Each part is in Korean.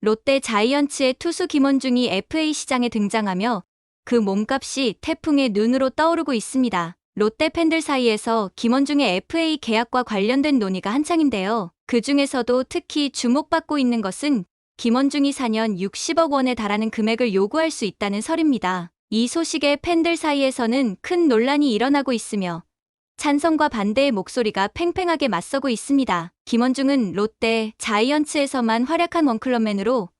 롯데 자이언츠의 투수 김원중이 FA 시장에 등장하며 그 몸값이 태풍의 눈으로 떠오르고 있습니다. 롯데 팬들 사이에서 김원중의 FA 계약과 관련된 논의가 한창인데요. 그 중에서도 특히 주목받고 있는 것은 김원중이 4년 60억 원에 달하는 금액을 요구할 수 있다는 설입니다. 이 소식에 팬들 사이에서는 큰 논란이 일어나고 있으며 찬성과 반대의 목소리가 팽팽하게 맞서고 있습니다. 김원중은 롯데, 자이언츠에서만 활약한 원클럽맨으로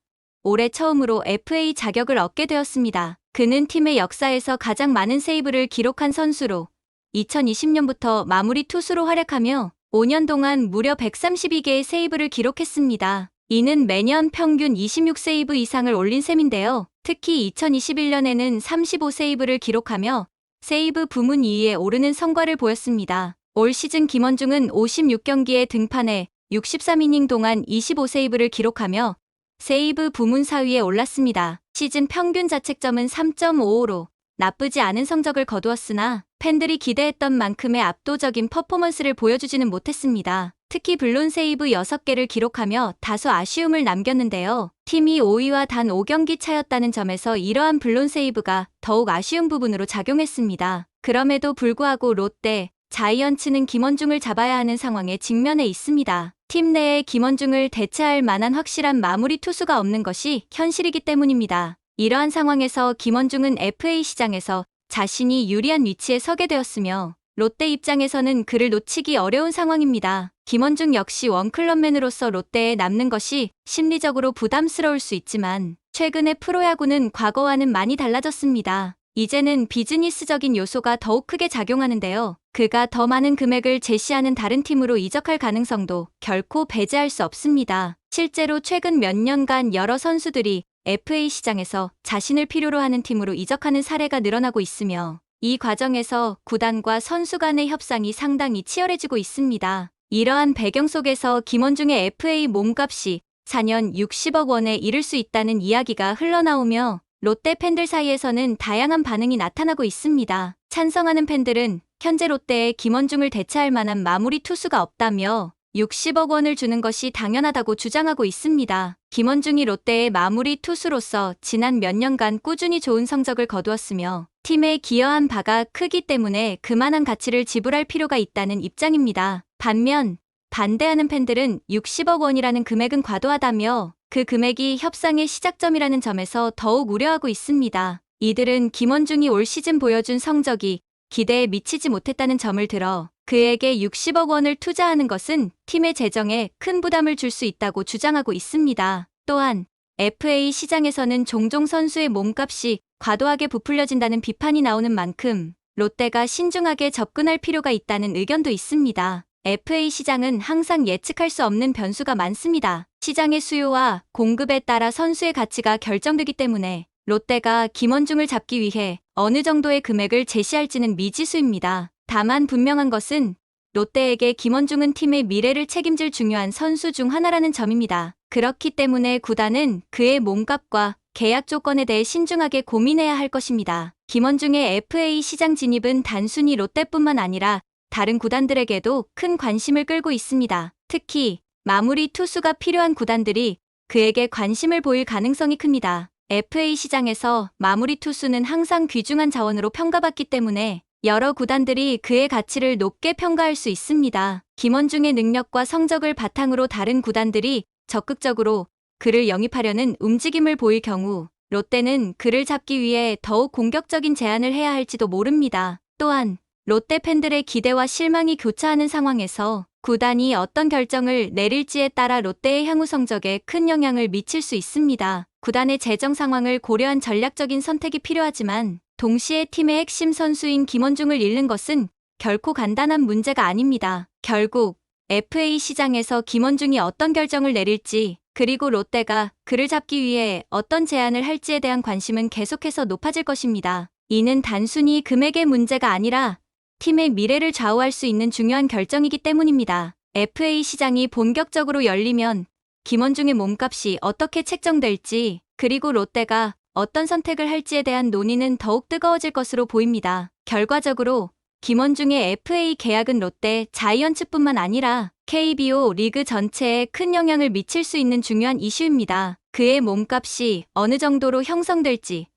올해 처음으로 FA 자격을 얻게 되었습니다. 그는 팀의 역사에서 가장 많은 세이브를 기록한 선수로 2020년부터 마무리 투수로 활약하며 5년 동안 무려 132개의 세이브를 기록했습니다. 이는 매년 평균 26세이브 이상을 올린 셈인데요. 특히 2021년에는 35세이브를 기록하며 세이브 부문 2위에 오르는 성과를 보였습니다. 올 시즌 김원중은 56경기에 등판해 63이닝 동안 25세이브를 기록하며 세이브 부문 4위에 올랐습니다. 시즌 평균 자책점은 3.55로 나쁘지 않은 성적을 거두었으나 팬들이 기대했던 만큼의 압도적인 퍼포먼스를 보여주지는 못했습니다. 특히 블론 세이브 6개를 기록하며 다소 아쉬움을 남겼는데요. 팀이 5위와 단 5경기 차였다는 점에서 이러한 블론 세이브가 더욱 아쉬운 부분으로 작용했습니다. 그럼에도 불구하고 롯데, 자이언츠는 김원중을 잡아야 하는 상황에 직면해 있습니다. 팀 내에 김원중을 대체할 만한 확실한 마무리 투수가 없는 것이 현실이기 때문입니다. 이러한 상황에서 김원중은 FA 시장에서 자신이 유리한 위치에 서게 되었으며 롯데 입장에서는 그를 놓치기 어려운 상황입니다. 김원중 역시 원클럽맨으로서 롯데에 남는 것이 심리적으로 부담스러울 수 있지만 최근의 프로야구는 과거와는 많이 달라졌습니다. 이제는 비즈니스적인 요소가 더욱 크게 작용하는데요. 그가 더 많은 금액을 제시하는 다른 팀으로 이적할 가능성도 결코 배제할 수 없습니다. 실제로 최근 몇 년간 여러 선수들이 FA 시장에서 자신을 필요로 하는 팀으로 이적하는 사례가 늘어나고 있으며 이 과정에서 구단과 선수 간의 협상이 상당히 치열해지고 있습니다. 이러한 배경 속에서 김원중의 FA 몸값이 4년 60억 원에 이를 수 있다는 이야기가 흘러나오며 롯데 팬들 사이에서는 다양한 반응이 나타나고 있습니다. 찬성하는 팬들은 현재 롯데에 김원중을 대체할 만한 마무리 투수가 없다며 60억 원을 주는 것이 당연하다고 주장하고 있습니다. 김원중이 롯데의 마무리 투수로서 지난 몇 년간 꾸준히 좋은 성적을 거두었으며 팀에 기여한 바가 크기 때문에 그만한 가치를 지불할 필요가 있다는 입장입니다. 반면 반대하는 팬들은 60억 원이라는 금액은 과도하다며 그 금액이 협상의 시작점이라는 점에서 더욱 우려하고 있습니다. 이들은 김원중이 올 시즌 보여준 성적이 기대에 미치지 못했다는 점을 들어 그에게 60억 원을 투자하는 것은 팀의 재정에 큰 부담을 줄 수 있다고 주장하고 있습니다. 또한 FA 시장에서는 종종 선수의 몸값이 과도하게 부풀려진다는 비판이 나오는 만큼 롯데가 신중하게 접근할 필요가 있다는 의견도 있습니다. FA 시장은 항상 예측할 수 없는 변수가 많습니다. 시장의 수요와 공급에 따라 선수의 가치가 결정되기 때문에 롯데가 김원중을 잡기 위해 어느 정도의 금액을 제시할지는 미지수입니다. 다만 분명한 것은 롯데에게 김원중은 팀의 미래를 책임질 중요한 선수 중 하나라는 점입니다. 그렇기 때문에 구단은 그의 몸값과 계약 조건에 대해 신중하게 고민해야 할 것입니다. 김원중의 FA 시장 진입은 단순히 롯데뿐만 아니라 다른 구단들에게도 큰 관심을 끌고 있습니다. 특히 마무리 투수가 필요한 구단들이 그에게 관심을 보일 가능성이 큽니다. FA 시장에서 마무리 투수는 항상 귀중한 자원으로 평가받기 때문에 여러 구단들이 그의 가치를 높게 평가할 수 있습니다. 김원중의 능력과 성적을 바탕으로 다른 구단들이 적극적으로 그를 영입하려는 움직임을 보일 경우 롯데는 그를 잡기 위해 더욱 공격적인 제안을 해야 할지도 모릅니다. 또한 롯데 팬들의 기대와 실망이 교차하는 상황에서 구단이 어떤 결정을 내릴지에 따라 롯데의 향후 성적에 큰 영향을 미칠 수 있습니다. 구단의 재정 상황을 고려한 전략적인 선택이 필요하지만 동시에 팀의 핵심 선수인 김원중을 잃는 것은 결코 간단한 문제가 아닙니다. 결국 FA 시장에서 김원중이 어떤 결정을 내릴지 그리고 롯데가 그를 잡기 위해 어떤 제안을 할지에 대한 관심은 계속해서 높아질 것입니다. 이는 단순히 금액의 문제가 아니라 팀의 미래를 좌우할 수 있는 중요한 결정이기 때문입니다. FA 시장이 본격적으로 열리면 김원중의 몸값이 어떻게 책정될지 그리고 롯데가 어떤 선택을 할지에 대한 논의는 더욱 뜨거워질 것으로 보입니다. 결과적으로 김원중의 FA 계약은 롯데, 자이언츠뿐만 아니라 KBO 리그 전체에 큰 영향을 미칠 수 있는 중요한 이슈입니다. 그의 몸값이 어느 정도로 형성될지,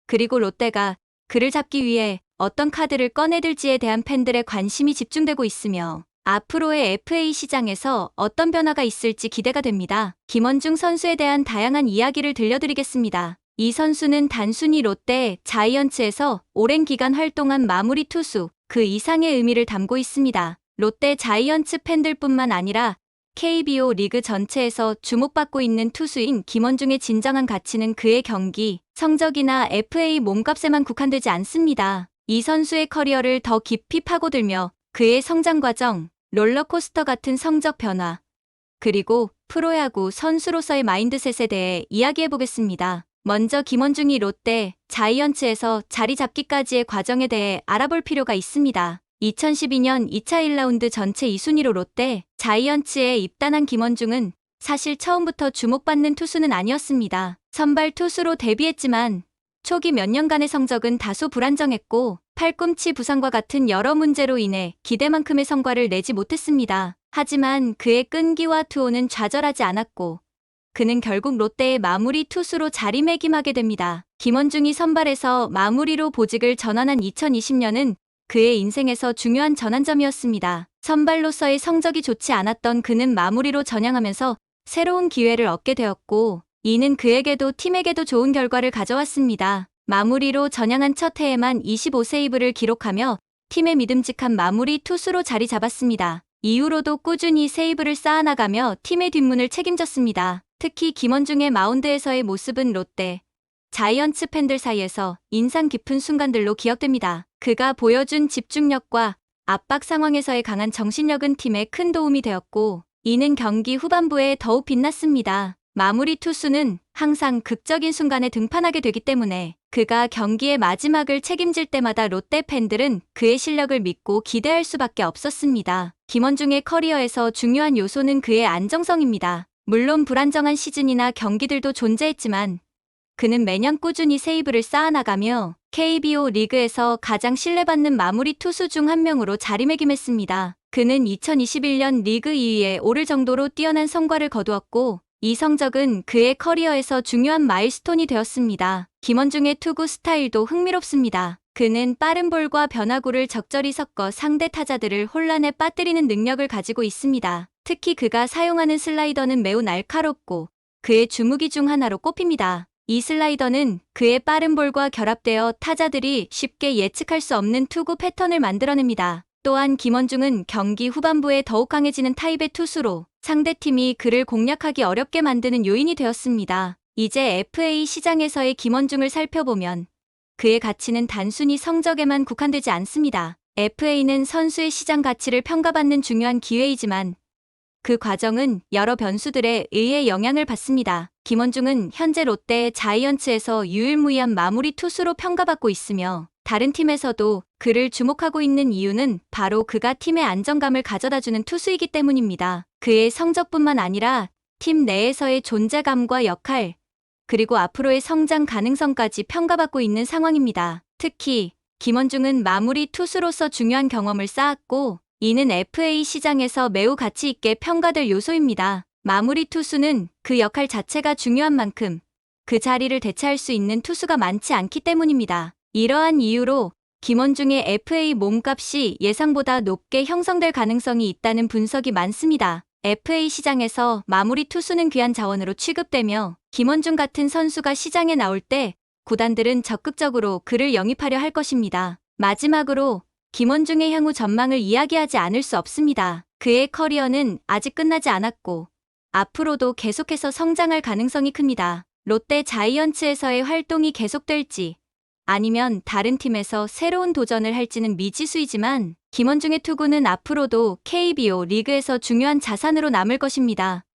그리고 롯데가 그를 잡기 위해 어떤 카드를 꺼내들지에 대한 팬들의 관심이 집중되고 있으며 앞으로의 FA 시장에서 어떤 변화가 있을지 기대가 됩니다. 김원중 선수에 대한 다양한 이야기를 들려드리겠습니다. 이 선수는 단순히 롯데, 자이언츠에서 오랜 기간 활동한 마무리 투수, 그 이상의 의미를 담고 있습니다. 롯데, 자이언츠 팬들뿐만 아니라 KBO 리그 전체에서 주목받고 있는 투수인 김원중의 진정한 가치는 그의 경기, 성적이나 FA 몸값에만 국한되지 않습니다. 이 선수의 커리어를 더 깊이 파고들며 그의 성장 과정, 롤러코스터 같은 성적 변화, 그리고 프로야구 선수로서의 마인드셋에 대해 이야기해보겠습니다. 먼저 김원중이 롯데, 자이언츠에서 자리 잡기까지의 과정에 대해 알아볼 필요가 있습니다. 2012년 2차 1라운드 전체 2순위로 롯데, 자이언츠에 입단한 김원중은 사실 처음부터 주목받는 투수는 아니었습니다. 선발 투수로 데뷔했지만 초기 몇 년간의 성적은 다소 불안정했고 팔꿈치 부상과 같은 여러 문제로 인해 기대만큼의 성과를 내지 못했습니다. 하지만 그의 끈기와 투혼은 좌절하지 않았고 그는 결국 롯데의 마무리 투수로 자리매김하게 됩니다. 김원중이 선발에서 마무리로 보직을 전환한 2020년은 그의 인생에서 중요한 전환점이었습니다. 선발로서의 성적이 좋지 않았던 그는 마무리로 전향하면서 새로운 기회를 얻게 되었고 이는 그에게도 팀에게도 좋은 결과를 가져왔습니다. 마무리로 전향한 첫 해에만 25세이브를 기록하며 팀의 믿음직한 마무리 투수로 자리 잡았습니다. 이후로도 꾸준히 세이브를 쌓아나가며 팀의 뒷문을 책임졌습니다. 특히 김원중의 마운드에서의 모습은 롯데, 자이언츠 팬들 사이에서 인상 깊은 순간들로 기억됩니다. 그가 보여준 집중력과 압박 상황에서의 강한 정신력은 팀에 큰 도움이 되었고 이는 경기 후반부에 더욱 빛났습니다. 마무리 투수는 항상 극적인 순간에 등판하게 되기 때문에 그가 경기의 마지막을 책임질 때마다 롯데 팬들은 그의 실력을 믿고 기대할 수밖에 없었습니다. 김원중의 커리어에서 중요한 요소는 그의 안정성입니다. 물론 불안정한 시즌이나 경기들도 존재했지만 그는 매년 꾸준히 세이브를 쌓아나가며 KBO 리그에서 가장 신뢰받는 마무리 투수 중 한 명으로 자리매김했습니다. 그는 2021년 리그 2위에 오를 정도로 뛰어난 성과를 거두었고 이 성적은 그의 커리어에서 중요한 마일스톤이 되었습니다. 김원중의 투구 스타일도 흥미롭습니다. 그는 빠른 볼과 변화구를 적절히 섞어 상대 타자들을 혼란에 빠뜨리는 능력을 가지고 있습니다. 특히 그가 사용하는 슬라이더는 매우 날카롭고 그의 주무기 중 하나로 꼽힙니다. 이 슬라이더는 그의 빠른 볼과 결합되어 타자들이 쉽게 예측할 수 없는 투구 패턴을 만들어냅니다. 또한 김원중은 경기 후반부에 더욱 강해지는 타입의 투수로 상대팀이 그를 공략하기 어렵게 만드는 요인이 되었습니다. 이제 FA 시장에서의 김원중을 살펴보면 그의 가치는 단순히 성적에만 국한되지 않습니다. FA는 선수의 시장 가치를 평가받는 중요한 기회이지만 그 과정은 여러 변수들에 의해 영향을 받습니다. 김원중은 현재 롯데, 자이언츠에서 유일무이한 마무리 투수로 평가받고 있으며 다른 팀에서도 그를 주목하고 있는 이유는 바로 그가 팀의 안정감을 가져다주는 투수이기 때문입니다. 그의 성적뿐만 아니라 팀 내에서의 존재감과 역할, 그리고 앞으로의 성장 가능성까지 평가받고 있는 상황입니다. 특히 김원중은 마무리 투수로서 중요한 경험을 쌓았고 이는 FA 시장에서 매우 가치 있게 평가될 요소입니다. 마무리 투수는 그 역할 자체가 중요한 만큼 그 자리를 대체할 수 있는 투수가 많지 않기 때문입니다. 이러한 이유로 김원중의 FA 몸값이 예상보다 높게 형성될 가능성이 있다는 분석이 많습니다. FA 시장에서 마무리 투수는 귀한 자원으로 취급되며 김원중 같은 선수가 시장에 나올 때 구단들은 적극적으로 그를 영입하려 할 것입니다. 마지막으로 김원중의 향후 전망을 이야기하지 않을 수 없습니다. 그의 커리어는 아직 끝나지 않았고 앞으로도 계속해서 성장할 가능성이 큽니다. 롯데 자이언츠에서의 활동이 계속될지 아니면 다른 팀에서 새로운 도전을 할지는 미지수이지만 김원중의 투구는 앞으로도 KBO 리그에서 중요한 자산으로 남을 것입니다.